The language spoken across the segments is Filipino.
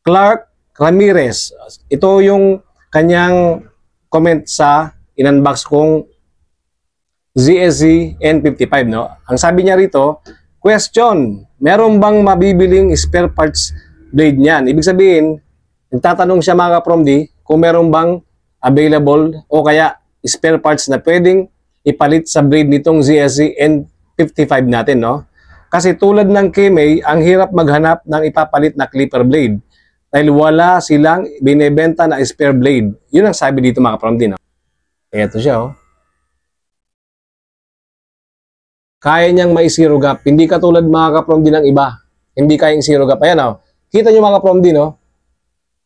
Clark Ramirez. Ito yung kanyang comment sa in-unbox kong ZSZ N55, no? Ang sabi niya rito, question, meron bang mabibiling spare parts blade niyan? Ibig sabihin, nagtatanong siya mga ka-PROMD kung meron bang available o kaya spare parts na pwedeng ipalit sa blade nitong ZSZ N55 natin, no? Kasi tulad ng KMA, ang hirap maghanap ng ipapalit na clipper blade dahil wala silang binebenta na spare blade. Yun ang sabi dito mga ka-PROMD, no? Ito siya, oh. Kaya niyang may zero gap. Hindi katulad mga ka-PROMD ng iba. Hindi kayang zero gap. Ayan, oh. Kita niyo mga ka-PROMD, no?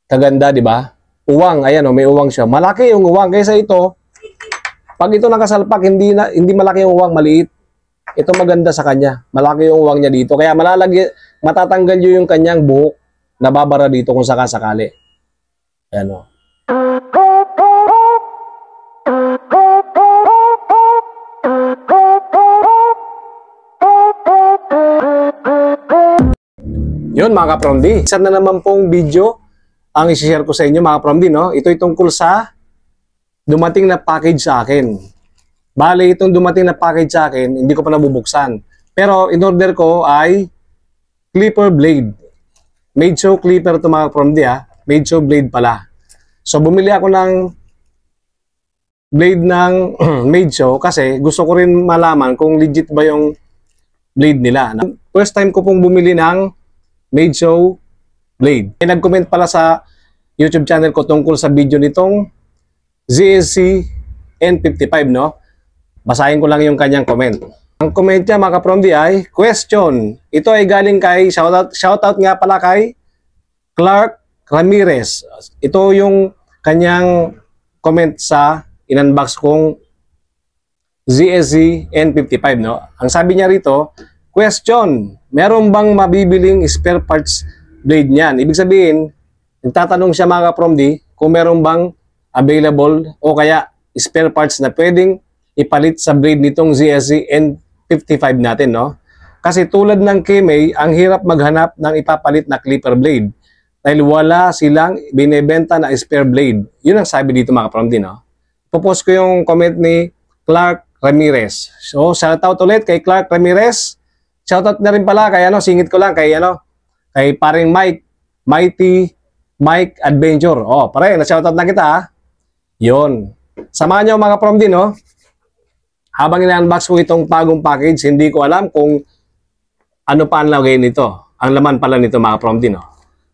Kaganda, di ba? Uwang, ayan, oh, may uwang siya. Malaki yung uwang. Kaysa ito, pag ito nakasalpak, hindi malaki yung uwang, maliit. Ito maganda sa kanya. Malaki yung uwang niya dito. Kaya matatanggal nyo yung kanyang buhok. Nababara dito kung sakasakali. Ayan, o. Yun mga ka-PROMD. Isa na naman pong video ang isi-share ko sa inyo mga ka-PROMD, no? Ito'y tungkol sa dumating na package sa akin. Bale, itong dumating na package sa akin, hindi ko pa nabubuksan. Pero in order ko ay clipper blade. Made-show clipper ito mga ka-PROMD, ha? Made-show blade pala. So, bumili ako ng blade ng made-show kasi gusto ko rin malaman kung legit ba yung blade nila. First time ko pong bumili ng made-show blade. Nag-comment pala sa YouTube channel ko tungkol sa video nitong ZSZ N55, no? Basahin ko lang yung kanyang comment. Ang comment niya mga ka-PROMD ay, question. Ito ay galing kay, shoutout nga pala kay Clark Ramirez. Ito yung kanyang comment sa in-unbox kong ZSZ N55, no? Ang sabi niya rito, question, meron bang mabibiling spare parts blade niyan? Ibig sabihin, nagtatanong siya mga ka-PROMD kung meron bang available o kaya spare parts na pwedeng ipalit sa blade nitong ZSZ N55 natin, no? Kasi tulad ng KMA, ang hirap maghanap ng ipapalit na clipper blade dahil wala silang binebenta na spare blade. Yun ang sabi dito mga ka-PROMD, no? Popost ko yung comment ni Clark Ramirez. So, shoutout ulit kay Clark Ramirez. Shoutout na rin pala kay singit ko lang kay kay paring Mike, Mighty Mike Adventure. Oh, pare, na-shoutout na kita, ha? Yun. Samahan niyo mga ka-PROMD, no? Habang ina-unbox ko itong bagong package, hindi ko alam kung ano pa ang lagay nito. Ang laman pala nito mga ka-PROMD, no?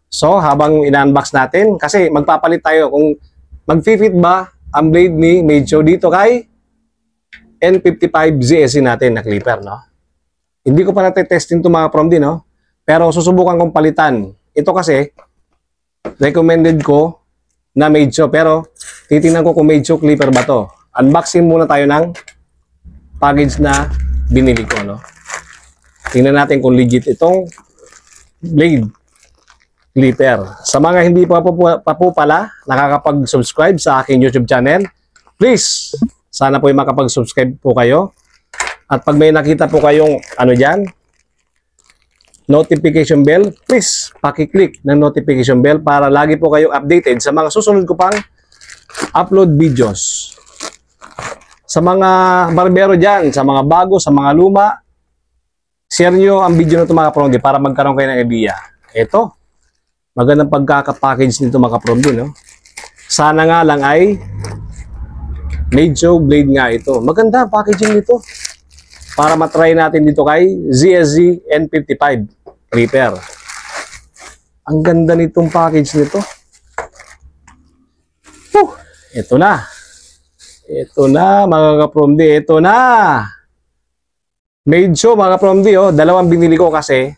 So, habang ina-unbox natin, kasi magpapalit tayo kung mag-fit ba ang blade ni Made-show dito kay N55 ZSZ natin na clipper, no? Hindi ko pa natetesting ito mga ka-PROMD, no? Pero susubukan kong palitan. Ito kasi, recommended ko na Made-show. Pero, titingnan ko kung Made-show clipper ba to. Unboxing muna tayo ng package na binili ko, no? Tingnan natin kung legit itong blade clipper. Sa mga hindi pa po pala nakakapag-subscribe sa aking YouTube channel, please, sana po ay makapag-subscribe po kayo. At pag may nakita po kayong dyan, notification bell, please, paki-click ng notification bell para lagi po kayong updated sa mga susunod ko pang upload videos. Sa mga barbero dyan, sa mga bago, sa mga luma, share nyo ang video na ito mga ka-PROMD para magkaroon kayo ng idea. Ito, magandang pagkaka-package nito mga ka-PROMD, no? Sana nga lang ay Made-show blade nga ito. Maganda ang packaging nito. Para matry natin dito kay ZSZ N55 clipper. Ang ganda nitong package nito. Ito na. Ito na mga ka-PROMD. Ito na. Made-show mga ka-PROMD. Oh. Dalawang binili ko kasi.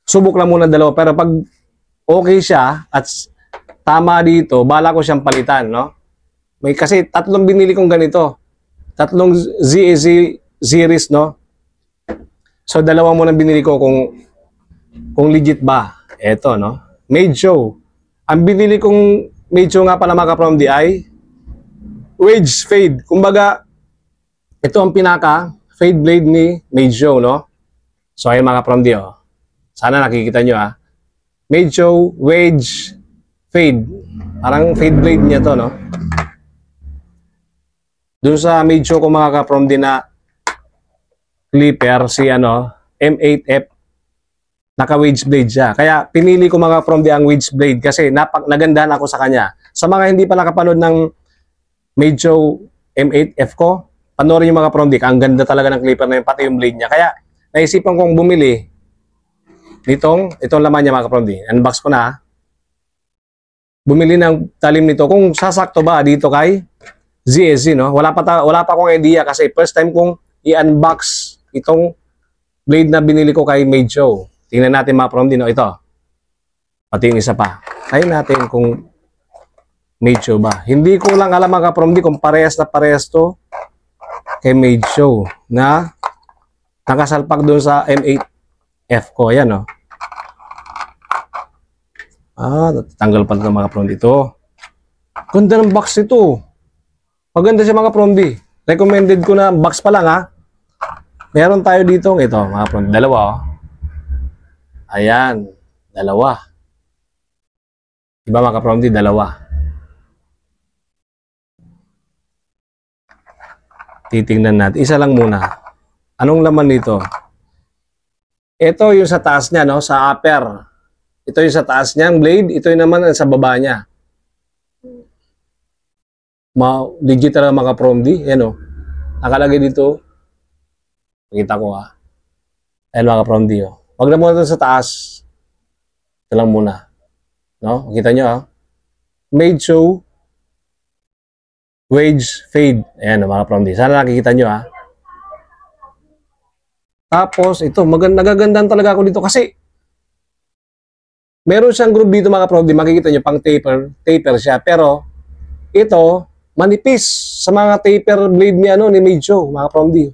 Subok lang muna dalawa. Pero pag okay siya at tama dito, bala ko siyang palitan, no? May kasi tatlong binili kong ganito. Tatlong ZSZ series, no? So dalawa muna binili ko kung legit ba. Ito, no? Made-show. Ang binili kong Made-show nga pala mga ka-PROMD ay wedge fade. Kumbaga, ito ang pinaka fade blade ni Made-show, no? So ayun mga ka-PROMD, oh. Sana nakikita nyo, ha? Medyo wedge fade. Parang fade blade niya to, no? Doon sa medyo ko mga ka-from din na clipper, si M8F, naka-wedge blade siya. Kaya pinili ko mga from ang wedge blade kasi nagandahan ako sa kanya. Sa mga hindi pa nakapanood ng medyo M8F ko, panoorin yung mga from ang ganda talaga ng clipper na yun, pati yung blade niya. Kaya naisipan kong bumili itong laman niya mga ka-from. Unbox ko na. Bumili ng talim nito. Kung sasakto ba dito kay ZSC, no? Wala pa akong idea kasi first time kong i-unbox itong blade na binili ko kay Medjo. Tingnan natin mga from no? Ito. Pati yung isa pa. Try natin kung Medjo ba. Hindi ko lang alam mga from kung parehas na parehas to kay Medjo na nakasalpak doon sa M8F ko. Ayan, no? Natanggal pa ito mga from dito. Ganda ng box ito. Maganda siya mga from D. Recommended ko na box pa lang ha. Meron tayo dito ito mga from D. Dalawa oh. Ayan. Dalawa. Diba mga from D? Dalawa. Titingnan natin. Isa lang muna. Anong laman nito? Ito yung sa taas niya, no? Sa upper. Ito yung sa taas niya, ang blade. Ito yung naman sa baba niya. Legit talaga mga from D. Yan o. Nakalagay dito. Nakita ko ha. Ayan mga from D o. Huwag na muna sa taas. Ito lang muna. No? Kita nyo ha. Medjo wedge fade. Ayan mga from D. Sana nakikita nyo ha. Tapos ito. Nagagandahan talaga ako dito kasi meron siyang groove dito mga from D. Makikita nyo pang taper siya. Pero ito manipis sa mga taper blade ni Medjo, mga from D.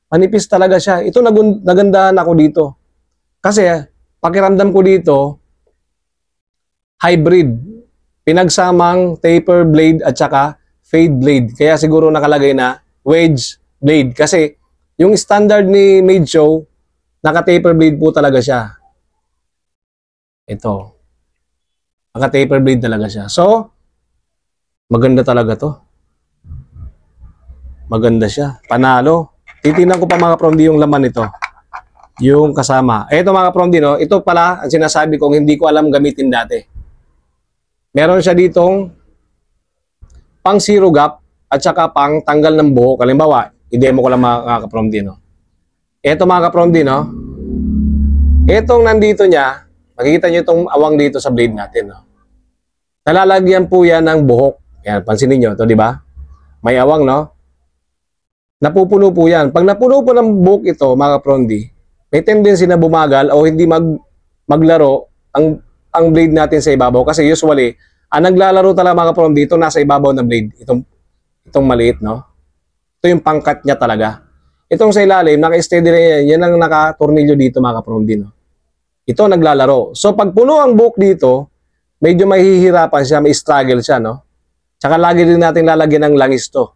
Manipis talaga siya. Ito nagandahan ako dito. Kasi pakiramdam ko dito hybrid. Pinagsamang taper blade at saka fade blade. Kaya siguro nakalagay na wedge blade. Kasi yung standard ni Medjo, naka-taper blade po talaga siya. Ito. Naka-taper blade talaga siya. So, maganda talaga to. Maganda siya. Panalo. Titingnan ko pa mga from D yung laman nito. Yung kasama. Ito mga from D, no? Ito pala ang sinasabi kong hindi ko alam gamitin dati. Meron siya ditong pang zero gap at saka pang tanggal ng buhok. Halimbawa, i-demo ko lang mga from D, no? Ito mga from D, no? Itong nandito niya, makikita nyo itong awang dito sa blade natin, no? Nalalagyan po yan ng buhok. Yan, pansinin nyo ito, di ba? May awang, no? Napupuno po yan. Pag napuno po ng buhok ito, mga from D, may tendency na bumagal o hindi maglaro ang blade natin sa ibabaw. Kasi usually, ang naglalaro talaga mga from D, ito nasa ibabaw na blade. Itong maliit, no? Ito yung pangkat niya talaga. Itong sa ilalim, naka-steady na yan. Yan ang nakatornilyo dito, mga from D, no? Ito naglalaro. So, pag puno ang buhok dito, medyo mahihirapan siya, may struggle siya, no? Tsaka lagi din natin lalagyan ng langis to.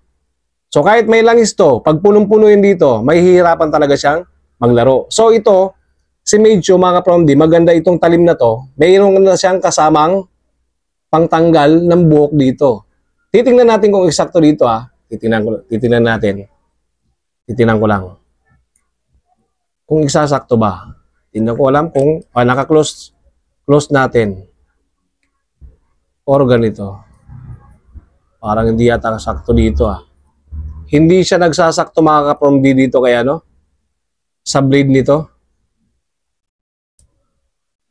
So kahit may langis to, pag punong-puno yun dito, mahihirapan talaga siyang maglaro. So ito, si Medjo mga from D, maganda itong talim na to. Mayroon na siyang kasamang pangtanggal ng buhok dito. Titingnan natin kung eksakto dito ha. Titingnan natin. Titingnan ko lang. Kung eksakto ba. Tingnan ko alam kung naka-close natin. Or ganito. Parang hindi yata sakto dito ha. Hindi siya nagsasakto mga ka-from D dito kaya no? Sa blade nito.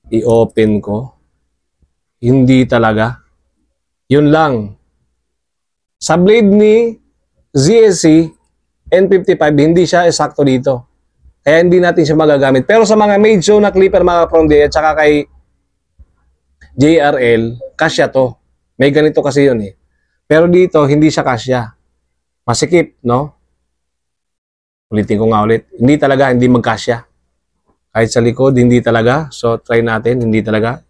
I-open ko. Hindi talaga. Yun lang. Sa blade ni ZSC N55, hindi siya eksakto dito. Kaya hindi natin siya magagamit. Pero sa mga Medjo na clipper mga ka-from D at saka kay JRL, kasya to. May ganito kasi yun eh. Pero dito, hindi siya kasya. Masikip, no? Ulitin ko nga ulit. Hindi talaga, hindi magkasya. Kahit sa likod, hindi talaga. So, try natin, hindi talaga.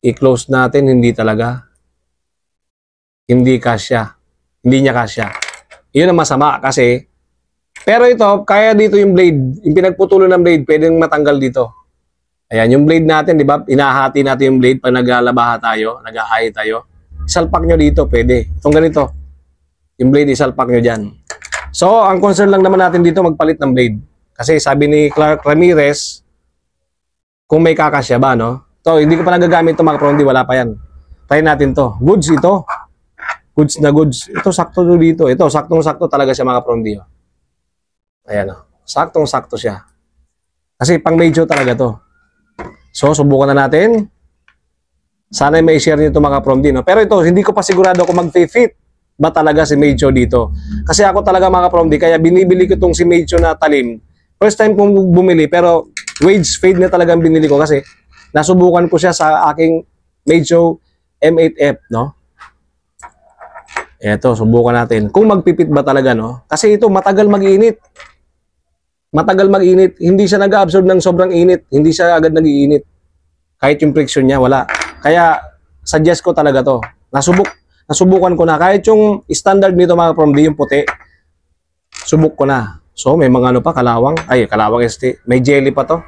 I-close natin, hindi talaga. Hindi kasya. Hindi niya kasya. Iyon ang masama kasi, pero ito, kaya dito yung blade. Yung pinagputulo ng blade, pwedeng matanggal dito. Ayan, yung blade natin, di ba? Inahati natin yung blade pag naglalabaha tayo, nag-aahay tayo. Isalpak nyo dito, pwede. Itong ganito. Yung blade, isalpak nyo dyan. So, ang concern lang naman natin dito, magpalit ng blade. Kasi sabi ni Clark Ramirez, kung may kakasya ba, no? So, hindi ko pa nagagamit ito mga pro-hindi, wala pa yan. Try natin to. Goods ito. Goods na goods. Ito, sakto dito. Ito, saktong-sakto talaga siya mga pro-hindi. Oh. Ayan, oh. Saktong-sakto siya. Kasi pang medyo talaga to. So, subukan na natin. Sana may share nyo ito mga pro-hindi, no? Pero ito, hindi ko pa sigurado kung mag-fit ba talaga si Meidjo dito. Kasi ako talaga mga pro-hindi, kaya binibili ko itong si Meidjo na talim. First time kong bumili, pero wage fade na talagang binili ko kasi nasubukan ko siya sa aking Meidjo M8F, no? Eto, subukan natin. Kung magpipit ba talaga, no? Kasi ito, matagal mag-init. Matagal mag-init. Hindi siya nag-absorb ng sobrang init. Hindi siya agad nag-iinit. Kahit yung friction niya, wala. Kaya, suggest ko talaga to. Nasubukan ko na. Kahit yung standard nito mga pro-hindi, yung puti, subok ko na. So, may mga ano pa, kalawang. Ay, kalawang ST. May jelly pa to.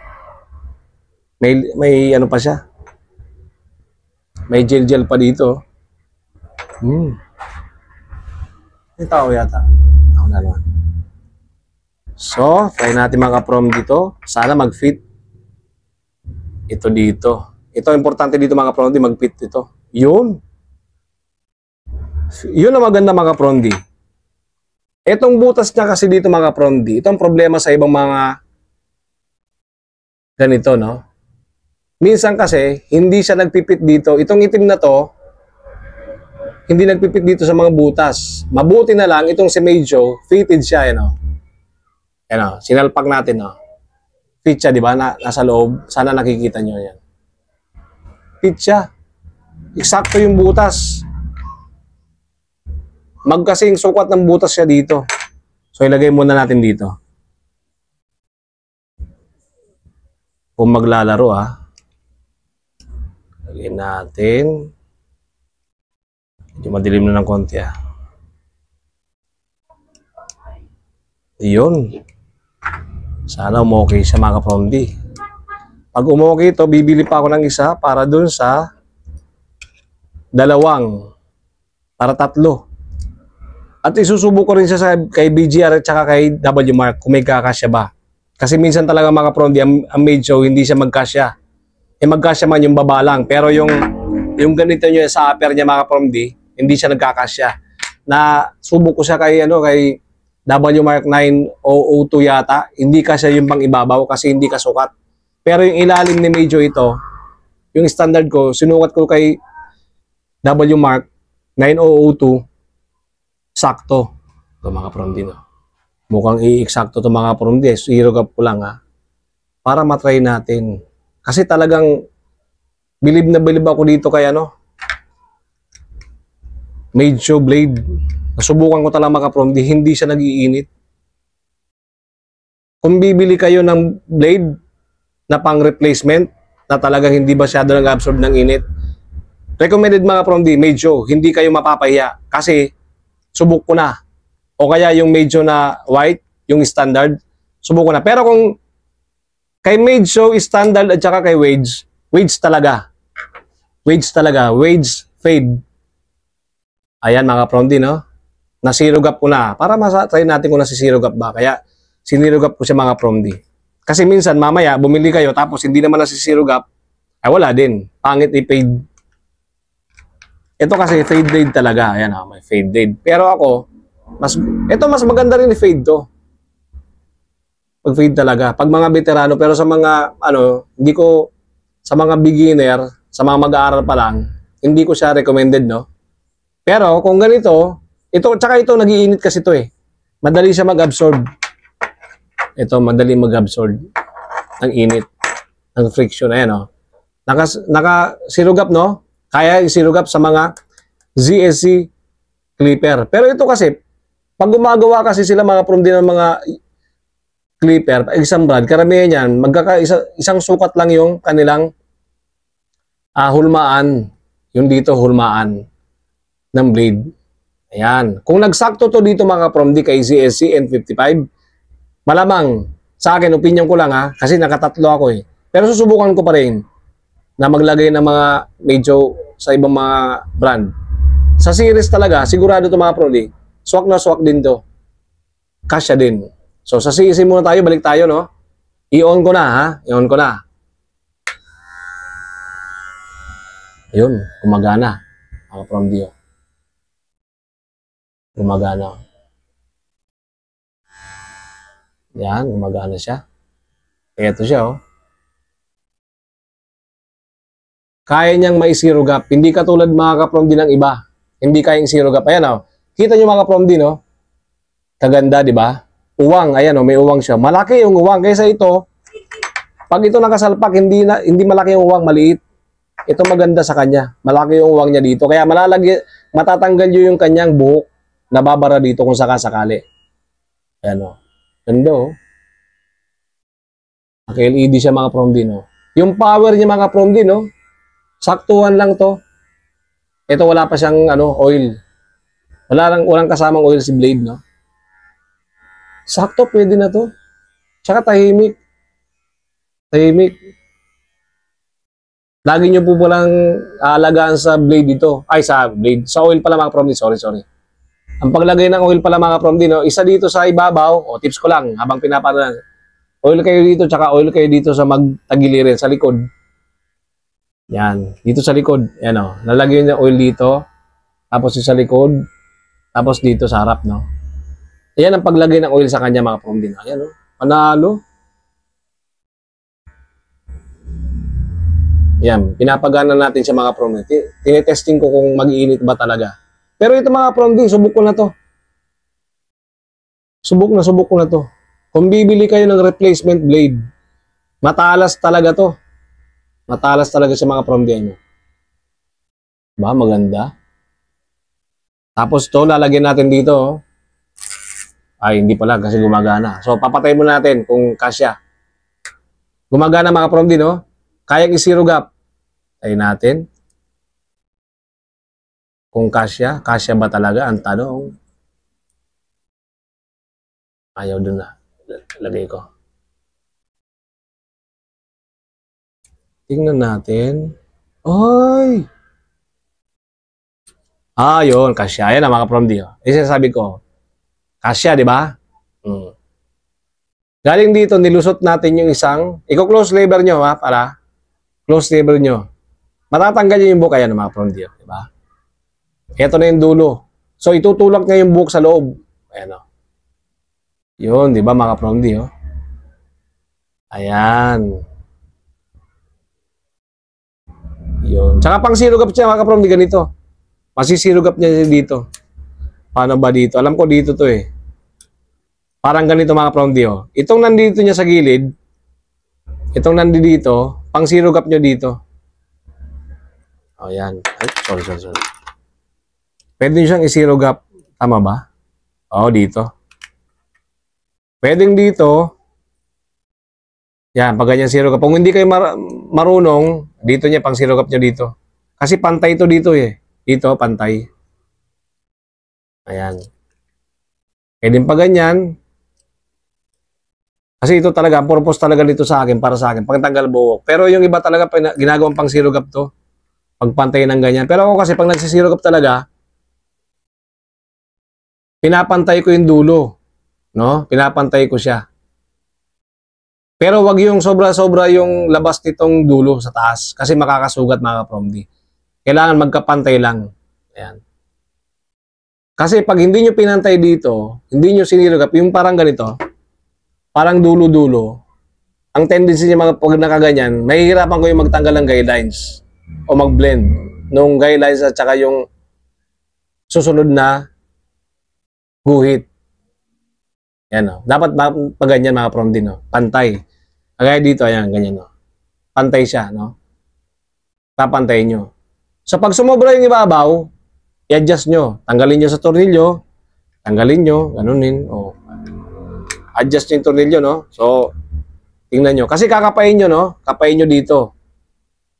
May ano pa siya. May gel pa dito. May tao yata. Ako na naman. So, try natin mga prom dito. Sana mag-fit. Ito dito. Ito, importante dito mga prom, mag-fit ito. Yun. Yun ang maganda mga prom. Itong butas niya kasi dito mga prom, ito ang problema sa ibang mga ganito, no? Minsan kasi, hindi siya nagpipit dito. Itong itim na to, hindi nagpipit dito sa mga butas. Mabuti na lang, itong si Meidjo, fitted siya, you know? Yan, sinalpak natin, no? Fit siya, di ba? Nasa loob. Sana nakikita nyo yan. Fit siya. Eksakto yung butas. Magkasing sukat ng butas siya dito. So, ilagay muna natin dito. Kung maglalaro, lagay natin. Medyo madilim na ng konti, Yun. Sana umokay siya mga kaprondi. Pag umokay ito, bibili pa ako ng isa para dun sa dalawang. Para tatlo. At isusubo ko rin siya kay BGR at saka kay W Mark kung may kakasya ba. Kasi minsan talaga mga kaprondi, ang Meidjo hindi siya magkasya. Magkasya man yung baba lang. Pero yung ganito nyo sa upper niya mga kaprondi, hindi siya nagkakasya. Na subo ko siya kay W Mark 9002 yata, hindi kasi yung pang ibabaw kasi hindi kasukat. Pero yung ilalim ni Meidjo ito, yung standard ko, sinukat ko kay W Mark 9002, sakto. Ito mga prondi, no? Mukhang i-eksakto ito mga prondi. Zero gap ko lang, para matry natin. Kasi talagang bilib na bilib ako dito kay Meidjo blade. Nasubukan ko talaga mga prondi, hindi siya nag-iinit. Kung bibili kayo ng blade na pang replacement, na talagang hindi masyado nag-absorb ng init, recommended mga prondi, Meidjo, hindi kayo mapapahiya. Kasi, subok ko na. O kaya yung Meidjo na white, yung standard, subok ko na. Pero kung kay Meidjo standard at saka kay Wage talaga. Wage fade. Ayan mga prondi, no? Na zero gap ko na. Para try natin kung nasi zero gap ba. Kaya, siniro gap ko siya mga prondi. Kasi minsan, mamaya, bumili kayo, tapos hindi naman nasi zero gap, ay wala din. Pangit i-fade. Ito kasi fade blade talaga. Ayan, may fade blade. Pero ako, mas maganda rin i-fade to. Pag fade talaga. Pag mga veterano, pero sa mga, hindi ko, sa mga beginner, sa mga mag-aaral pa lang, hindi ko siya recommended, no? Pero, kung ganito, tsaka ito, nag-iinit kasi ito Madali siya mag-absorb. Ito, madali mag-absorb ng init, ng friction. Ayan, Naka-zero gap, no? Kaya i-zero gap sa mga ZSC clipper. Pero ito kasi, pag gumagawa kasi sila mga prondi ng mga clipper, isang brand, karamihan yan, isang sukat lang yung kanilang hulmaan. Yung dito, hulmaan ng blade. Ayan. Kung nagsakto to dito mga prondi kay ZSC N55, malamang, sa akin, opinion ko lang kasi nakatatlo ako Pero susubukan ko pa rin na maglagay ng mga medyo sa ibang mga brand. Sa series talaga, sigurado ito mga prodi, swak na swak din to. Kasya din. So sa CEC muna tayo, balik tayo, no? I-on ko na, ha? I-on ko na. Ayun, gumagana. Mga prodi, oh. Gumagana. Yan, gumagana siya. Ito siya, oh. Kaya niyang may zero gap. Hindi katulad mga ka-promdi ng iba. Hindi kayang zero gap. Ayan, oh. Kita niyo mga ka-promdi, no? Kaganda, di ba? Uwang, ayan, oh, may uwang siya. Malaki yung uwang. Kaysa ito, pag ito nakasalpak, hindi malaki yung uwang, maliit. Ito maganda sa kanya. Malaki yung uwang niya dito. Kaya matatanggal niyo yung kanyang buhok. Nababara dito kung sakasakali. Ayan, oh. Ganda, oh. Naka-LED siya mga promdi, no? Yung power niya mga promdi, no? Saktuhan lang to. Ito wala pa siyang oil. Walang kasamang oil si blade, no? Sakto, pwede na to. Tsaka tahimik. Tahimik. Lagi nyo po walang aalagaan sa blade dito. Ay, sa blade. Sa oil pala mga promdi. Sorry. Ang paglagay ng oil pala mga promdi, no? Isa dito sa ibabaw. O, tips ko lang habang pinapanood. Oil kayo dito, tsaka oil kayo dito sa magtagilirin, sa likod. Yan. Dito sa likod. Yan, o. Nalagyan niya oil dito. Tapos sa likod. Tapos dito sa harap, no? Yan ang paglagay ng oil sa kanya, mga promdi. Yan, o. Panalo. Yan. Pinapagana natin siya, mga promdi. Tinetesting ko kung mag-iinit ba talaga. Pero ito, mga promdi, subok ko na to. Subok ko na to. Kung bibili kayo ng replacement blade, matalas talaga to. Matalas talaga sa mga promdi nyo. Ba, maganda. Tapos to, lalagyan natin dito. Oh. Ay, hindi pala kasi gumagana. So, papatay mo natin kung kasya. Gumagana mga promdi, no? Kayang i-zero gap. Tayo natin. Kung kasya ba talaga? Ang tanong. Ayaw dun na. Lagay ko. Tingnan natin. Ay! Yun. Kasya. Ayan na mga promdi. Sabi ko. Kasya, di ba? Galing dito, nilusot natin yung isang. Iko-close lever nyo, ha? Para. Close lever nyo. Matatanggal nyo yung buhok. Ayan mga promdi. Di ba? Ito na yung dulo. So, itutulak niya yung buhok sa loob. Ayan, o. Yun, di ba mga promdi, oh? Ayan. Yun. Tsaka pang zero gap siya, mga promdi, ganito. Masisiro gap niya dito. Paano ba dito? Alam ko dito to eh. Parang ganito mga promdi, oh. Itong nandito niya sa gilid, itong nandito, pang zero gap niyo dito. Ayan. Ay, sorry. Pwede nyo siyang i-zero gap. Tama ba? Dito. Pwedeng dito. Yan, pag ganyan zero gap. Kung hindi kayo marunong, dito niya, pang zero gap nyo dito. Kasi pantay ito dito eh. Dito, pantay. Ayan. Pwedeng pa ganyan. Kasi ito talaga, ang purpose talaga dito sa akin, para sa akin, pagtanggal buhok. Pero yung iba talaga, ginagawang pang zero gap to. Pagpantay ng ganyan. Pero ako kasi, pag nagsisiro gap talaga, pinapantay ko yung dulo. No? Pinapantay ko siya. Pero wag yung sobra-sobra yung labas nitong dulo sa taas kasi makakasugat mga promdi. Kailangan magkapantay lang. Ayan. Kasi pag hindi nyo pinantay dito, hindi nyo siniragap, yung parang ganito, parang dulo-dulo, ang tendency niya mga pag nakaganyan, mahihirapan ko yung magtanggal ng guidelines o mag-blend nung guidelines at saka yung susunod na guhit. Yan o. Dapat pag ganyan mga promdi, no? Pantay. Kagaya dito, ayan, ganyan, no? Pantay siya, no? Papantay nyo. So, pag sumobra yung ibabaw, i-adjust nyo. Tanggalin nyo sa tornilyo. Tanggalin nyo. Ganunin. O. Adjust nyo yung tornilyo, no? So, tingnan nyo. Kasi kakapain nyo, no? Kapain nyo dito.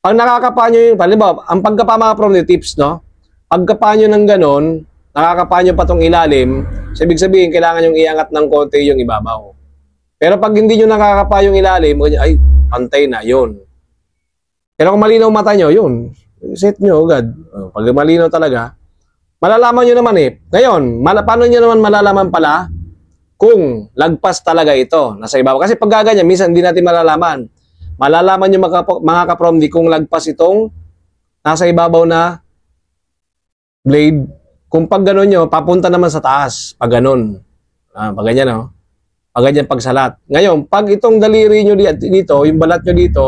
Pag nakakapa nyo yung, halimbawa, ang pagkapa mga promdi, tips, no? Pagkapa nyo ng ganon, nakakapa nyo pa tong ilalim, so, ibig sabihin, kailangan yung iangat ng konti yung ibabaw. Pero pag hindi nyo nakakapa yung ilalim, ay, pantay na, yun. Pero kung malinaw mata nyo, yun, set nyo agad. Pag malinaw talaga, malalaman nyo naman eh. Ngayon, paano nyo naman malalaman pala kung lagpas talaga ito nasa ibabaw? Kasi pag gaganyan, minsan hindi natin malalaman. Malalaman nyo mga ka-PROMD kung lagpas itong nasa ibabaw na blade. Kung pag gano'n nyo, papunta naman sa taas. Pag gano'n. Pag ganyan, no? Pag ganyan pagsalat. Ngayon, pag itong daliri nyo dito, yung balat nyo dito,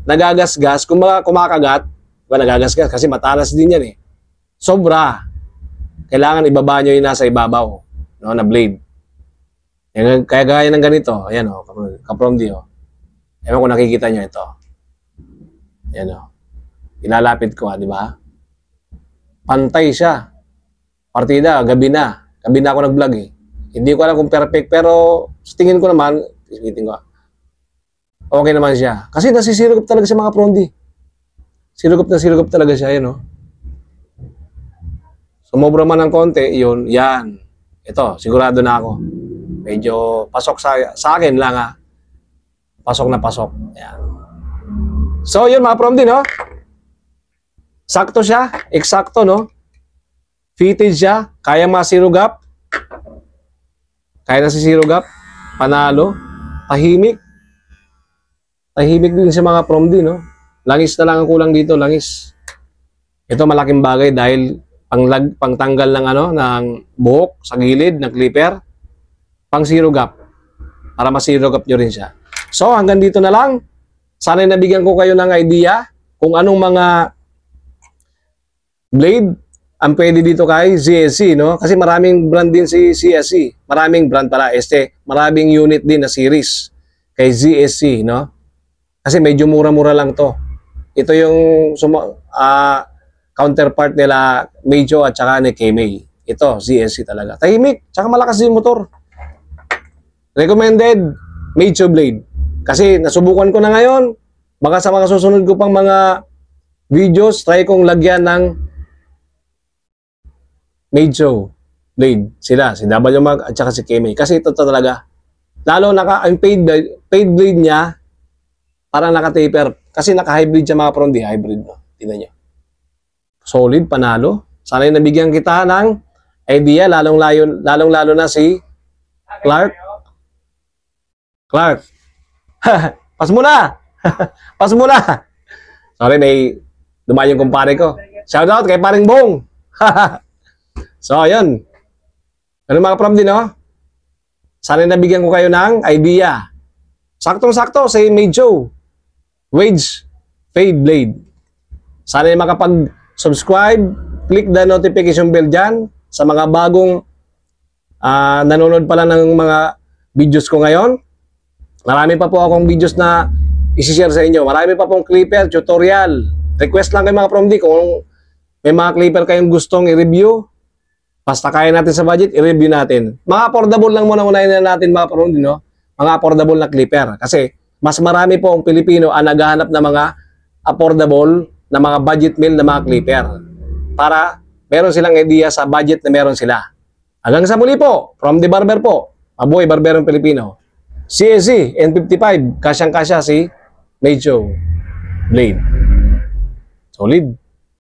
nagagasgas, kung kumakagat, nagagasgas kasi matalas din yan eh. Sobra. Kailangan ibaba nyo yung nasa ibabaw, no, na blade. Kaya gaya ng ganito, ayan o, ka-PROMD o. Ewan kung nakikita nyo ito. Ayan o. Ilalapit ko di ba? Pantay siya. Partida, gabi na. Gabi na ako nag-vlog eh. Hindi ko alam kung perfect, pero sa tingin ko naman, okay naman siya. Kasi nasisirugup talaga siya mga PROMD. Sirugup na sirugup talaga siya, yun o. Sumobra man ng konti, yun, yan. Ito, sigurado na ako. Medyo pasok sa akin lang ha. Pasok na pasok. Yan. So, yun mga PROMD, no? Sakto siya. Eksakto, no? Fitted siya. Kaya masirugap. Kaya na si sirugap. Panalo. Tahimik. Tahimik din sa mga PROMD, no? Langis na lang ang kulang dito, langis. Ito malaking bagay dahil pangtanggal ng ng buhok sa gilid ng clipper, pang zero gap para ma-zero gap nyo rin siya. So hanggang dito na lang. Sana nabigyan ko kayo ng idea kung anong mga blade ang pwede dito kay ZSC, no? Kasi maraming brand din si CSC. Maraming brand pala, maraming unit din na series kay ZSC, no? Kasi medyo mura-mura lang to. Ito yung counterpart nila Mejo at saka ni KMay. Ito, ZSC talaga. Tahimik, tsaka malakas yung motor. Recommended, Mejo blade. Kasi nasubukan ko na ngayon. Baka sa mga susunod ko pang mga videos, try kong lagyan ng Mejo blade. Sila, si W Mag at saka si KMay. Kasi ito talaga. Lalo ang paid blade niya, parang naka-taper. Kasi naka-hybrid siya mga PROMD. Hybrid, no? Tingnan nyo. Solid, panalo. Sana yung nabigyan kita ng idea, lalong-lalo na si Clark. Clark. Pas mo na! Pas mo na! Sorry, may dumayo yung kumpare ko. Shoutout kay paring Bong. So, ayun. Ano mga PROMD, no? Sana yung nabigyan ko kayo ng idea. Saktong-sakto si Mejo Wage Fade Blade. Sana yung makapag-subscribe, click the notification bell dyan sa mga bagong nanonood pala ng mga videos ko ngayon. Marami pa po akong videos na isi-share sa inyo. Marami pa pong clipper, tutorial. Request lang kayo mga PROMD kung may mga clipper kayong gustong i-review. Basta kaya natin sa budget, i-review natin. Mga affordable lang muna unahin na natin mga PROMD, no? Mga affordable na clipper. Kasi mas marami po ang Pilipino ang naghahanap ng mga affordable na mga budget meal na mga clipper. Para meron silang idea sa budget na meron sila. Hanggang sa muli po, from the barber po, Aboy Barberong Pilipino. CSC N55, kasyang-kasya si Mejo Blade. Solid.